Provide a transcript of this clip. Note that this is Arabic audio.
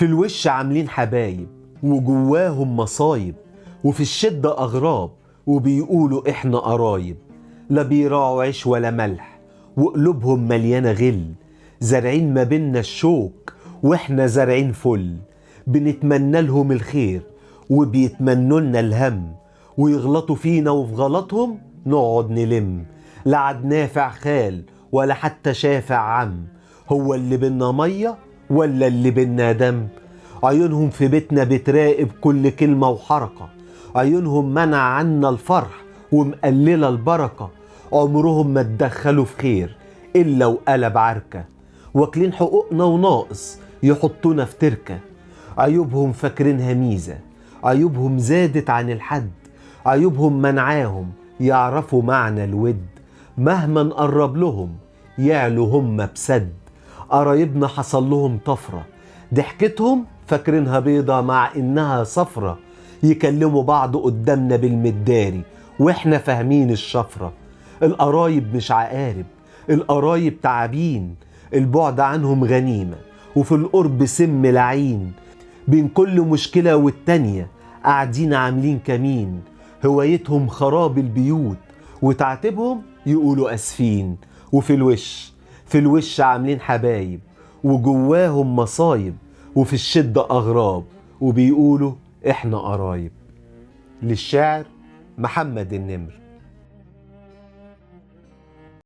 في الوش عاملين حبايب وجواهم مصايب، وفي الشدة أغراب وبيقولوا إحنا قرايب. لا بيراعوا عيش ولا ملح وقلوبهم مليانة غل، زارعين ما بينا الشوك وإحنا زارعين فل. بنتمنى لهم الخير وبيتمنوا لنا الهم، ويغلطوا فينا وفي غلطهم نقعد نلم. لا عاد نافع خال ولا حتى شافع عم، هو اللي بينا مية ولا اللي بينا دم. عيونهم في بيتنا بتراقب كل كلمة وحركة، عيونهم منع عنا الفرح ومقللة البركة. عمرهم ما اتدخلوا في خير إلا وقلب عركة، واكلين حقوقنا وناقص يحطونا في تركة. عيوبهم فاكرينها ميزة، عيوبهم زادت عن الحد، عيوبهم منعاهم يعرفوا معنى الود. مهما نقرب لهم يعلوا هم بسد، قرايبنا حصل لهم طفرة، ضحكتهم فاكرينها بيضة مع إنها صفرة. يكلموا بعض قدامنا بالمداري وإحنا فاهمين الشفرة. القرايب مش عقارب، القرايب تعابين، البعد عنهم غنيمة وفي القرب سم لعين. بين كل مشكلة والتانية قاعدين عاملين كمين، هوايتهم خراب البيوت وتعاتبهم يقولوا أسفين. وفي الوش عاملين حبايب وجواهم مصايب، وفي الشدة أغراب وبيقولوا إحنا قرايب. للشاعر محمد النمر.